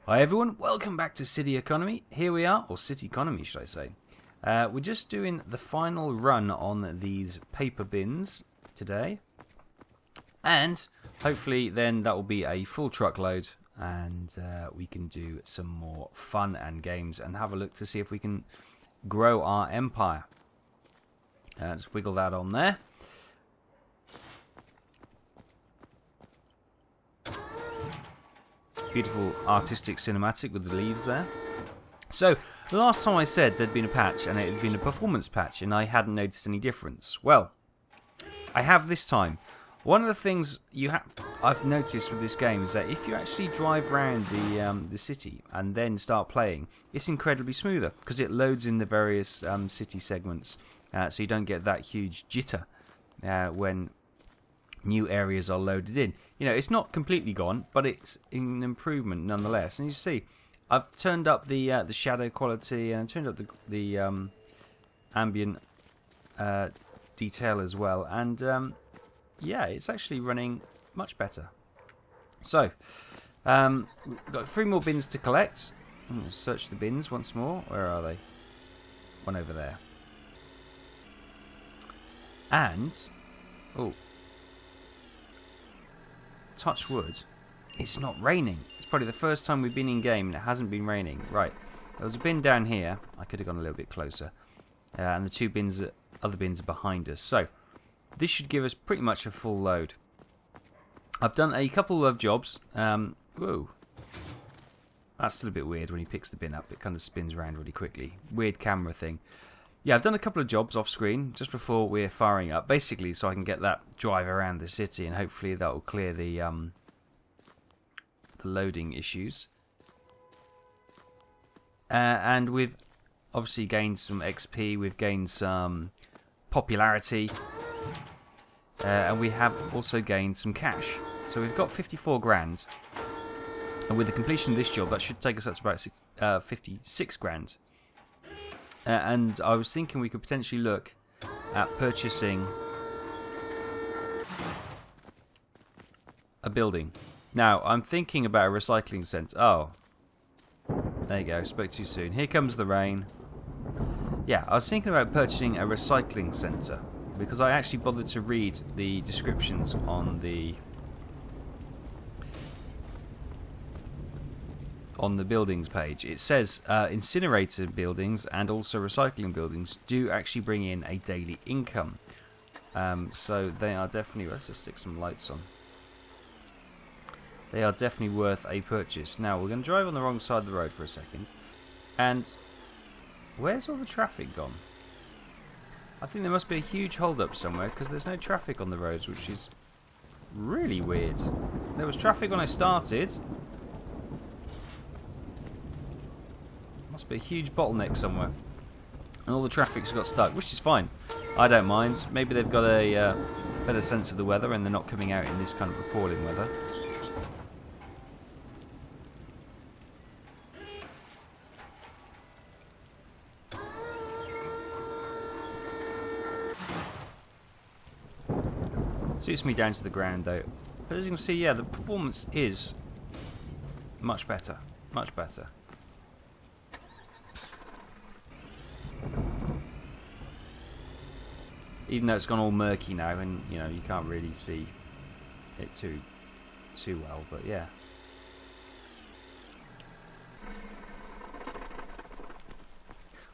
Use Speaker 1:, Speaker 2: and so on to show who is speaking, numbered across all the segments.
Speaker 1: Hi everyone, welcome back to Cityconomy. Here we are, or Cityconomy should I say. We're just doing the final run on these paper bins today. And hopefully then that will be a full truckload and we can do some more fun and games and have a look to see if we can grow our empire. Just wiggle that on there. Beautiful artistic cinematic with the leaves there. So, the last time I said there'd been a patch and it had been a performance patch and I hadn't noticed any difference. Well, I have this time. One of the things I've noticed with this game is that if you actually drive around the city and then start playing, it's incredibly smoother because it loads in the various city segments, so you don't get that huge jitter when new areas are loaded in. You know, it's not completely gone, but it's an improvement nonetheless. And you see, I've turned up the shadow quality and turned up the ambient detail as well, and yeah, it's actually running much better. So, we've got 3 more bins to collect. I'm going to search the bins once more. Where are they? One over there. And, oh, touch wood, it's not raining. It's probably the first time we've been in game and it hasn't been raining. Right, there was a bin down here. I could have gone a little bit closer. And the 2 bins, other bins are behind us. So, this should give us pretty much a full load. I've done a couple of jobs. Whoa. That's still a bit weird when he picks the bin up. It kind of spins around really quickly. Weird camera thing. Yeah, I've done a couple of jobs off screen just before we're firing up. Basically, so I can get that drive around the city and hopefully that will clear the loading issues. And we've obviously gained some XP. We've gained some popularity. And we have also gained some cash. So we've got 54 grand. And with the completion of this job, that should take us up to about 56 grand. And I was thinking we could potentially look at purchasing a building. Now, I'm thinking about a recycling centre. Oh, there you go, spoke too soon. Here comes the rain. Yeah, I was thinking about purchasing a recycling centre because I actually bothered to read the descriptions on the buildings page. It says incinerator buildings and also recycling buildings do actually bring in a daily income. So they are definitely, let's just stick some lights on. They are definitely worth a purchase. Now we're going to drive on the wrong side of the road for a second. And where's all the traffic gone? I think there must be a huge hold up somewhere because there's no traffic on the roads, which is really weird. There was traffic when I started. Must be a huge bottleneck somewhere. And all the traffic's got stuck, which is fine. I don't mind. Maybe they've got a better sense of the weather and they're not coming out in this kind of appalling weather. Suits me down to the ground though. But as you can see, yeah, the performance is much better. Much better. Even though it's gone all murky now and you know you can't really see it too well, but yeah.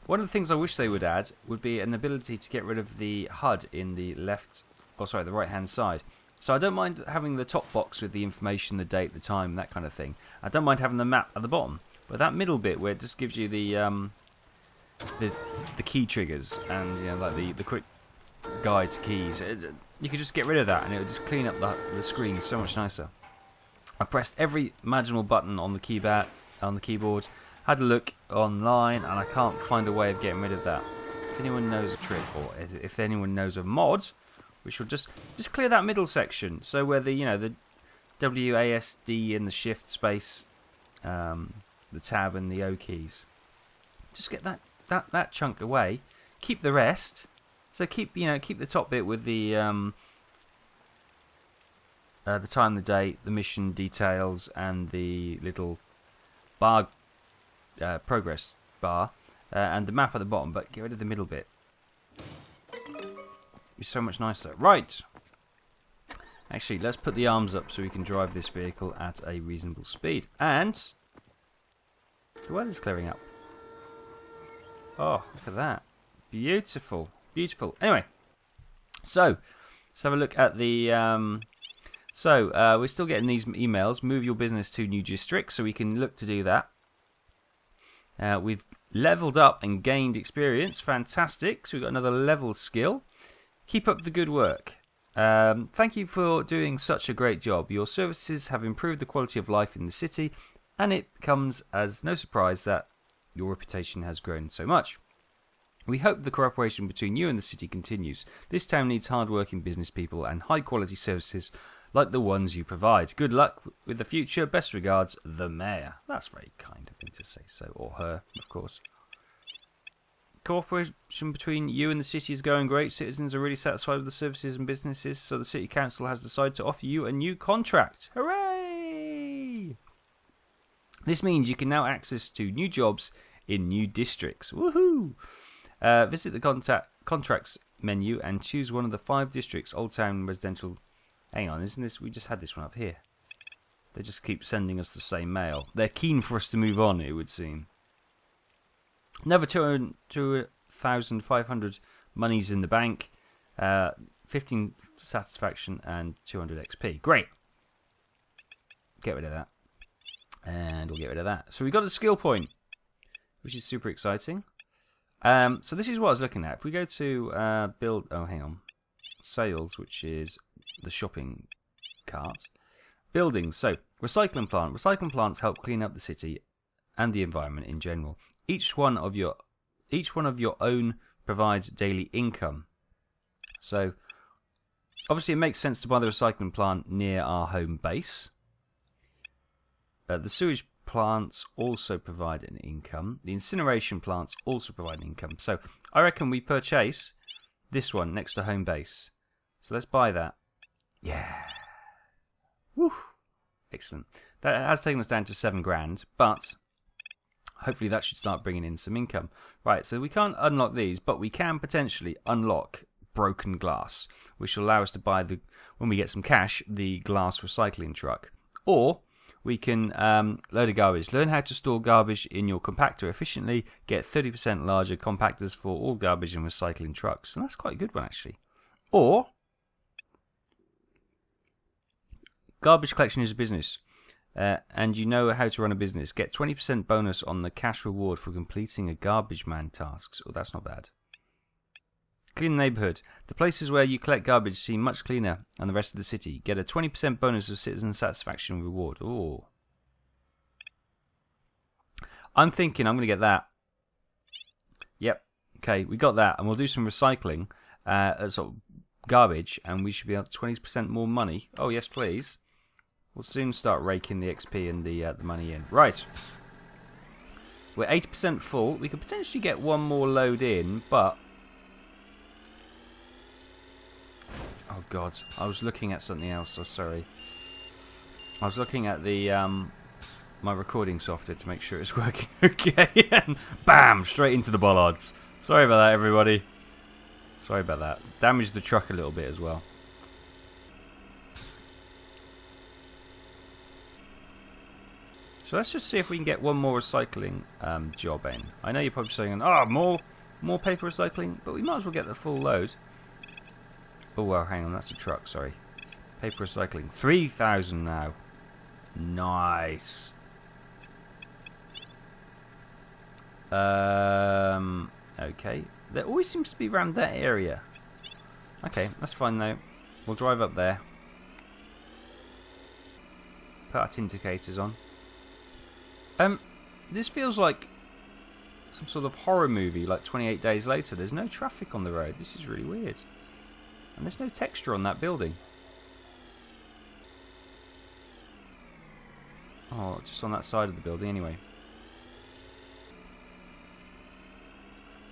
Speaker 1: One of the things I wish they would add would be an ability to get rid of the HUD in the left, or sorry, the right hand side. So I don't mind having the top box with the information, the date, the time, that kind of thing. I don't mind having the map at the bottom, but that middle bit where it just gives you the key triggers and you know like the quick guide to keys, you could just get rid of that and it would just clean up the screen so much nicer. I pressed every imaginable button on the keyboard, had a look online, and I can't find a way of getting rid of that. If anyone knows a trick or if anyone knows a mod, which will just clear that middle section, so where the WASD and the shift space, the tab and the O keys, just get that chunk away. Keep the rest. So keep the top bit with the time, the date, the mission details, and the little bar, progress bar, and the map at the bottom, but get rid of the middle bit. It's so much nicer. Right. Actually, let's put the arms up so we can drive this vehicle at a reasonable speed. And the weather's clearing up. Oh, look at that. Beautiful. Beautiful. Anyway, so let's have a look at the... we're still getting these emails. Move your business to new district, so we can look to do that. We've leveled up and gained experience. Fantastic. So we've got another level skill. Keep up the good work. Thank you for doing such a great job. Your services have improved the quality of life in the city, and it comes as no surprise that your reputation has grown so much. We hope the cooperation between you and the city continues. This town needs hard-working business people and high-quality services like the ones you provide. Good luck with the future. Best regards, the Mayor. That's very kind of him to say so, or her, of course. Cooperation between you and the city is going great. Citizens are really satisfied with the services and businesses, so the City Council has decided to offer you a new contract. Hooray! This means you can now access to new jobs in new districts. Woohoo! Visit the contracts menu and choose one of the 5 districts. Old Town Residential. Hang on, isn't this? We just had this one up here. They just keep sending us the same mail. They're keen for us to move on, it would seem. Another 2,500 monies in the bank, 15 satisfaction, and 200 XP. Great. Get rid of that. And we'll get rid of that. So we got a skill point, which is super exciting. So this is what I was looking at. If we go to build... Oh, hang on. Sales, which is the shopping cart. Buildings. So, recycling plant. Recycling plants help clean up the city and the environment in general. Each one of your own provides daily income. So, obviously it makes sense to buy the recycling plant near our home base. The sewage plants also provide an income. The incineration plants also provide an income. So, I reckon we purchase this one next to home base. So let's buy that. Yeah. Woo. Excellent. That has taken us down to 7 grand, but hopefully that should start bringing in some income. Right, so we can't unlock these, but we can potentially unlock broken glass, which will allow us to buy, when we get some cash, the glass recycling truck. Or we can load of garbage. Learn how to store garbage in your compactor efficiently. Get 30% larger compactors for all garbage and recycling trucks. And that's quite a good one, actually. Or garbage collection is a business. And you know how to run a business. Get 20% bonus on the cash reward for completing a garbage man tasks. Oh, that's not bad. Clean the neighbourhood. The places where you collect garbage seem much cleaner than the rest of the city. Get a 20% bonus of citizen satisfaction reward. Oh. I'm thinking I'm going to get that. Yep. Okay, we got that. And we'll do some recycling. Sort of garbage. And we should be able to 20% more money. Oh, yes, please. We'll soon start raking the XP and the money in. Right. We're 80% full. We could potentially get one more load in, but... Oh, God. I was looking at something else, so sorry. I was looking at the my recording software to make sure it's working okay. And bam! Straight into the bollards. Sorry about that, everybody. Sorry about that. Damaged the truck a little bit as well. So let's just see if we can get one more recycling job in. I know you're probably saying, oh, more paper recycling, but we might as well get the full load. Oh, well, hang on, that's a truck, sorry. Paper recycling, 3,000 now. Nice. Okay. There always seems to be around that area. Okay, that's fine though. We'll drive up there. Put our indicators on. This feels like some sort of horror movie, like 28 Days Later. There's no traffic on the road. This is really weird. And there's no texture on that building. Oh, just on that side of the building anyway.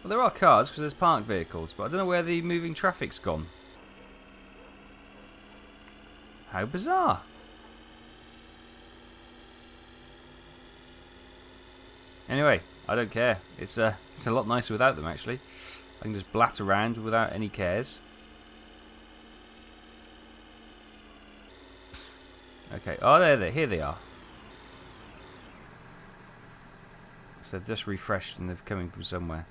Speaker 1: Well, there are cars because there's parked vehicles, but I don't know where the moving traffic's gone. How bizarre. Anyway, I don't care. It's a lot nicer without them, actually. I can just blat around without any cares. Okay. Oh, here they are. So they've just refreshed and they're coming from somewhere.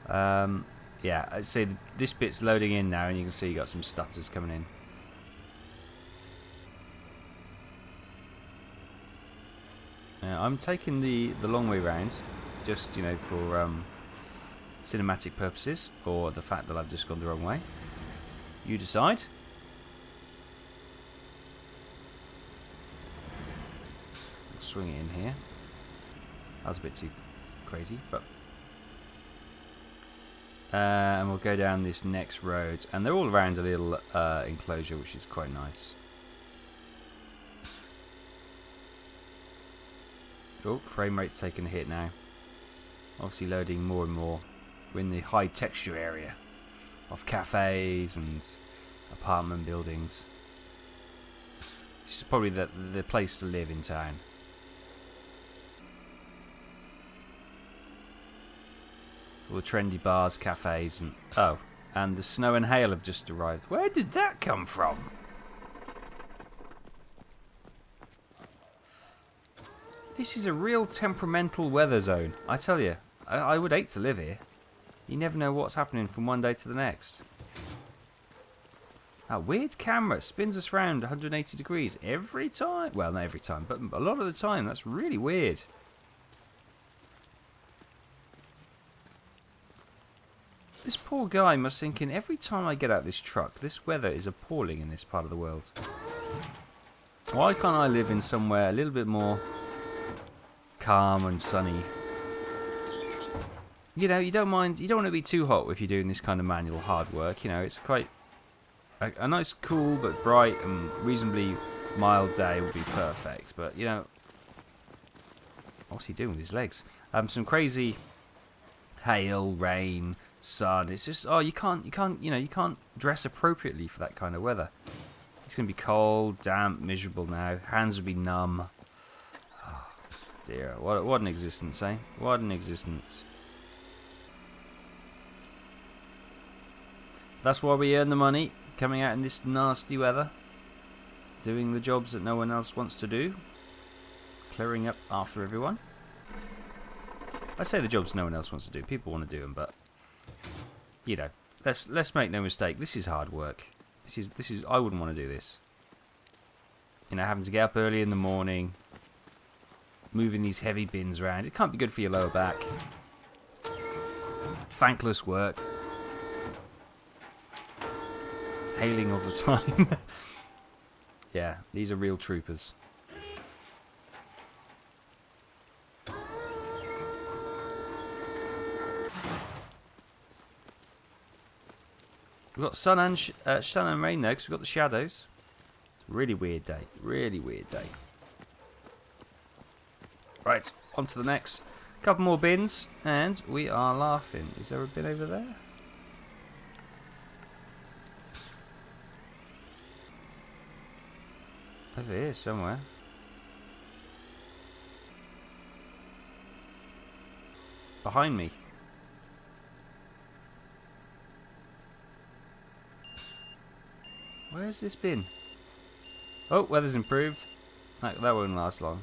Speaker 1: Yeah, I'd say this bit's loading in now, and you can see you got some stutters coming in. I'm taking the long way round, just for cinematic purposes, or the fact that I've just gone the wrong way. You decide. Swing it in here. That was a bit too crazy, but and we'll go down this next road, and they're all around a little enclosure, which is quite nice. Oh, frame rate's taking a hit now. Obviously loading more and more. We're in the high texture area of cafes and apartment buildings. This is probably the place to live in town. All the trendy bars, cafes, and the snow and hail have just arrived. Where did that come from? This is a real temperamental weather zone. I tell you, I would hate to live here. You never know what's happening from one day to the next. That weird camera spins us around 180 degrees every time. Well, not every time, but a lot of the time. That's really weird. This poor guy must think every time I get out this truck, this weather is appalling in this part of the world. Why can't I live in somewhere a little bit more calm and sunny? You don't mind, you don't want to be too hot if you're doing this kind of manual hard work. It's quite a nice, cool but bright and reasonably mild day would be perfect. But what's he doing with his legs? Some crazy hail, rain, sun. It's just you can't dress appropriately for that kind of weather. It's gonna be cold, damp, miserable now. Hands will be numb. Oh, dear, what an existence, eh? What an existence. That's why we earn the money, coming out in this nasty weather, doing the jobs that no one else wants to do, clearing up after everyone. I say the jobs no one else wants to do. People want to do them, but let's make no mistake. This is hard work. This is. I wouldn't want to do this. Having to get up early in the morning, moving these heavy bins around. It can't be good for your lower back. Thankless work. Hailing all the time. Yeah, these are real troopers. We've got sun and rain though, because we've got the shadows. It's a really weird day. Really weird day. Right, on to the next. Couple more bins, and we are laughing. Is there a bin over there? Over here somewhere. Behind me. Where's this bin? Oh, weather's improved. That won't last long.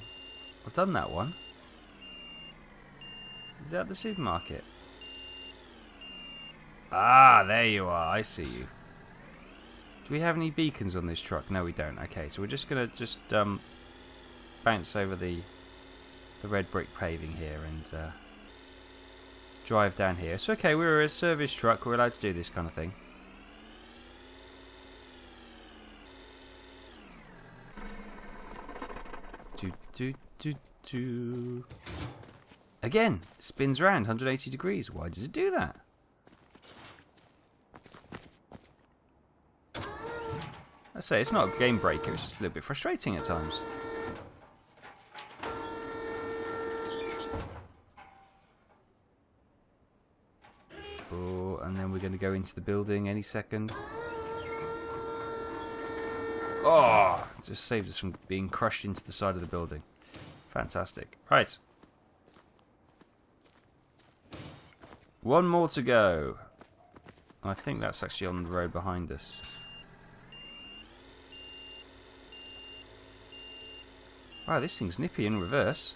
Speaker 1: I've done that one. Is that the supermarket? Ah, there you are. I see you. Do we have any beacons on this truck? No, we don't. Okay, so we're just gonna bounce over the red brick paving here and drive down here. So okay, we're a service truck. We're allowed to do this kind of thing. Again, spins around 180 degrees. Why does it do that? I say it's not a game breaker, it's just a little bit frustrating at times. Oh, and then we're going to go into the building any second. Oh, it just saved us from being crushed into the side of the building. Fantastic. Right. One more to go. I think that's actually on the road behind us. Wow, this thing's nippy in reverse.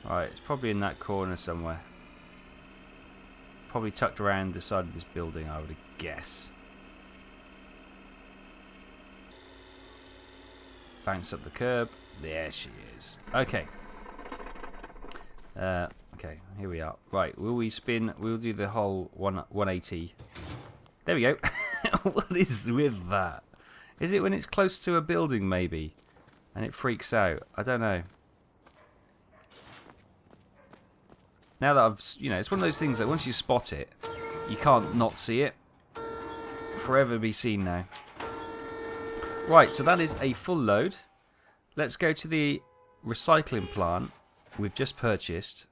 Speaker 1: Right, it's probably in that corner somewhere. Probably tucked around the side of this building, I would guess. Bounce up the curb. There she is. Okay. Okay, here we are. Right, will we spin? We'll do the whole 180. There we go. What is with that? Is it when it's close to a building, maybe? And it freaks out? I don't know. Now that I've, it's one of those things that once you spot it, you can't not see it. Forever be seen now. Right, so that is a full load. Let's go to the recycling plant we've just purchased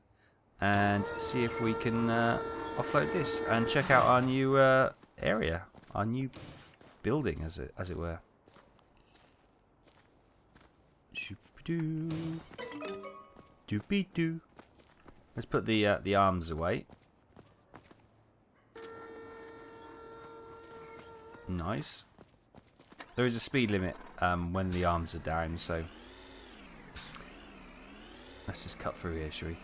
Speaker 1: and see if we can offload this and check out our new area, our new building, as it were. Doopy-doo. Doopy-doo. Let's put the arms away. Nice. There is a speed limit when the arms are down, so let's just cut through here, shall we?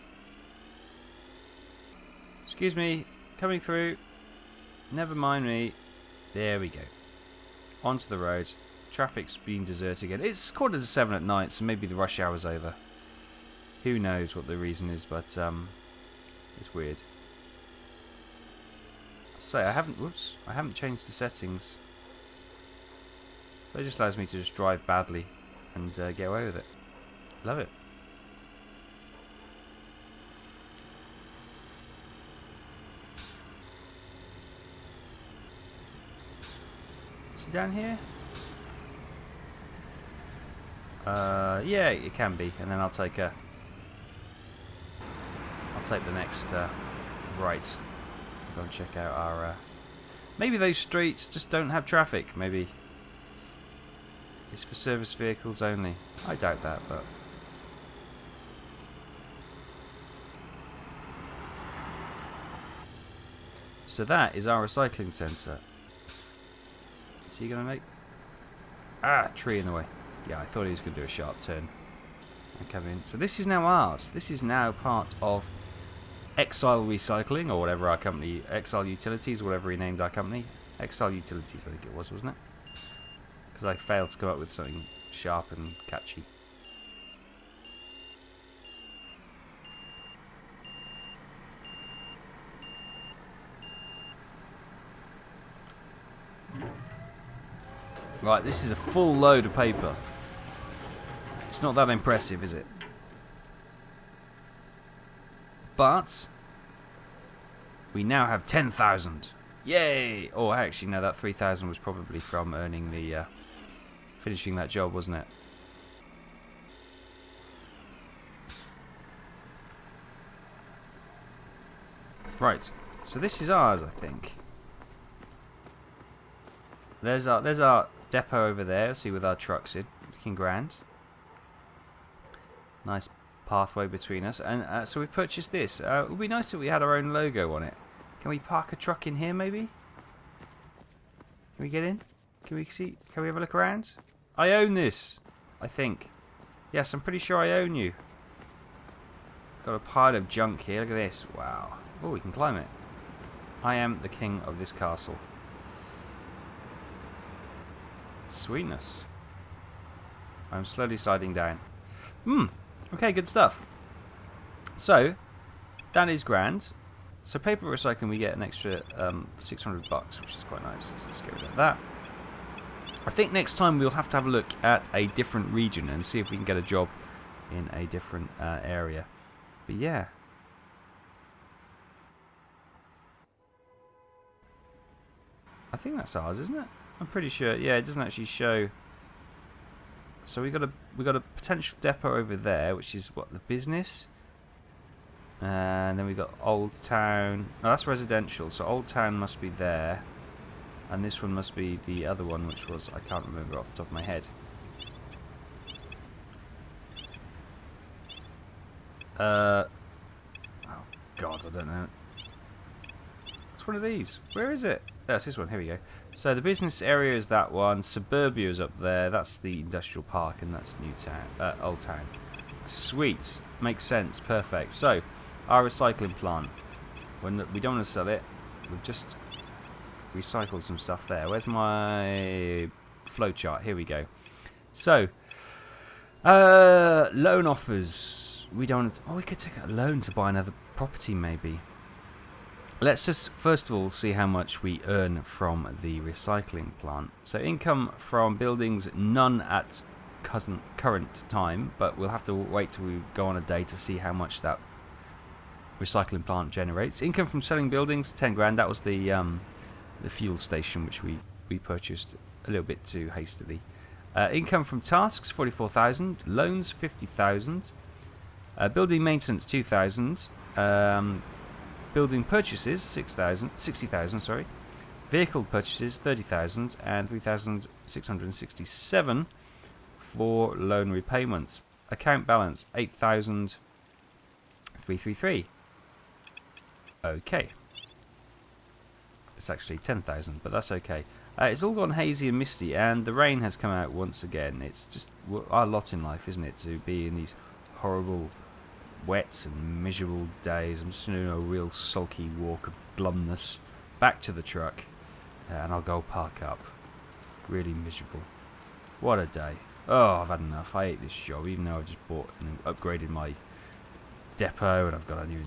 Speaker 1: Excuse me, coming through. Never mind me. There we go. Onto the road. Traffic's been deserted again. It's 7:15 at night, so maybe the rush hour's over. Who knows what the reason is, but it's weird. I haven't changed the settings. That just allows me to just drive badly and get away with it. Love it. Is it down here? Yeah, it can be, and then I'll take the next right. Go and check out our. Maybe those streets just don't have traffic. Maybe it's for service vehicles only. I doubt that, but. So that is our recycling centre. Is he gonna make? Tree in the way. Yeah, I thought he was gonna do a sharp turn and come in. So this is now ours. This is now part of Exile Recycling, or whatever our company, Exile Utilities, whatever he named our company. Exile Utilities, I think it was, wasn't it? Because I failed to come up with something sharp and catchy. Right, this is a full load of paper. It's not that impressive, is it? But we now have 10,000. Yay! Oh, actually, no, that 3,000 was probably from earning the finishing that job, wasn't it? Right. So this is ours, I think. There's our depot over there. See, with our trucks in, looking grand. Nice pathway between us, and so we purchased this. It would be nice if we had our own logo on it. Can we park a truck in here, maybe? Can we get in? Can we see? Can we have a look around? I own this, I think. Yes, I'm pretty sure I own you. Got a pile of junk here. Look at this. Wow. Oh, we can climb it. I am the king of this castle. Sweetness. I'm slowly sliding down. Okay, good stuff. So, that is grand. So paper recycling, we get an extra $600, which is quite nice. Let's get rid of that. I think next time we'll have to have a look at a different region and see if we can get a job in a different area. But yeah. I think that's ours, isn't it? I'm pretty sure. Yeah, it doesn't actually show. So we got a potential depot over there, which is what, the business, and then we got Old Town. No, that's residential. So Old Town must be there. And this one must be the other one, which was, I can't remember off the top of my head. Oh God, I don't know. It's one of these. Where is it? That's this one. Here we go. So the business area is that one. Suburbia is up there. That's the industrial park, and that's Old Town. Sweet. Makes sense. Perfect. So our recycling plant. We don't want to sell it. We've just recycled some stuff there. Where's my flowchart? Here we go. So loan offers. We don't want to, we could take a loan to buy another property maybe. Let's just first of all see how much we earn from the recycling plant. So income from buildings, none at current time, but we'll have to wait till we go on a day to see how much that recycling plant generates. Income from selling buildings, 10 grand. That was the fuel station which we purchased a little bit too hastily. Income from tasks, 44,000. Loans, 50,000. Building maintenance, 2,000. Building purchases, 60,000. Sorry. Vehicle purchases, 30,000, and 3,667 for loan repayments. Account balance, 8,333. Okay. It's actually 10,000, but that's okay. It's all gone hazy and misty, and the rain has come out once again. It's just our lot in life, isn't it, to be in these horrible, wet and miserable days. I'm just doing a real sulky walk of glumness back to the truck, and I'll go park up. Really miserable. What a day. Oh, I've had enough. I hate this job, even though I've just bought and upgraded my depot, and I've got a new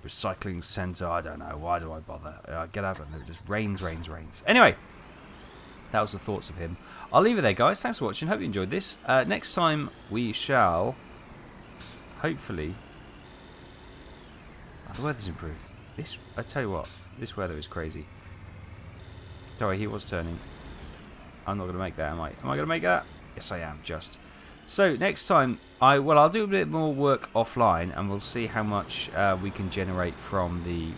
Speaker 1: recycling centre. I don't know. Why do I bother? Get out of it. It just rains. Anyway, that was the thoughts of him. I'll leave it there, guys. Thanks for watching. Hope you enjoyed this. Next time we shall hopefully... Oh, the weather's improved. I tell you what, this weather is crazy. Sorry, he was turning. I'm not going to make that, am I? Am I going to make that? Yes, I am, just. So, next time, I'll do a bit more work offline, and we'll see how much we can generate from the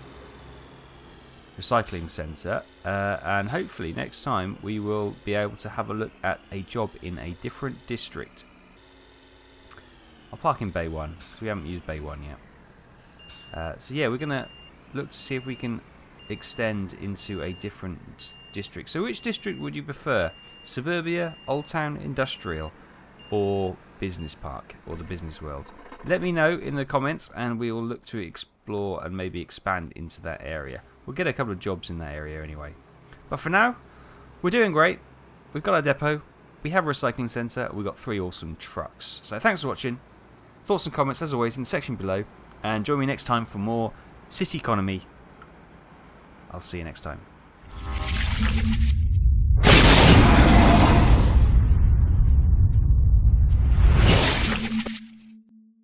Speaker 1: recycling centre. And hopefully, next time, we will be able to have a look at a job in a different district. I'll park in Bay 1, because we haven't used Bay 1 yet. So yeah, we're going to look to see if we can extend into a different district. So which district would you prefer? Suburbia, Old Town, Industrial, or Business Park, or the Business World? Let me know in the comments, and we will look to explore and maybe expand into that area. We'll get a couple of jobs in that area anyway. But for now, we're doing great. We've got our depot. We have a recycling centre. We've got 3 awesome trucks. So thanks for watching. Thoughts and comments, as always, in the section below. And join me next time for more Cityconomy. I'll see you next time.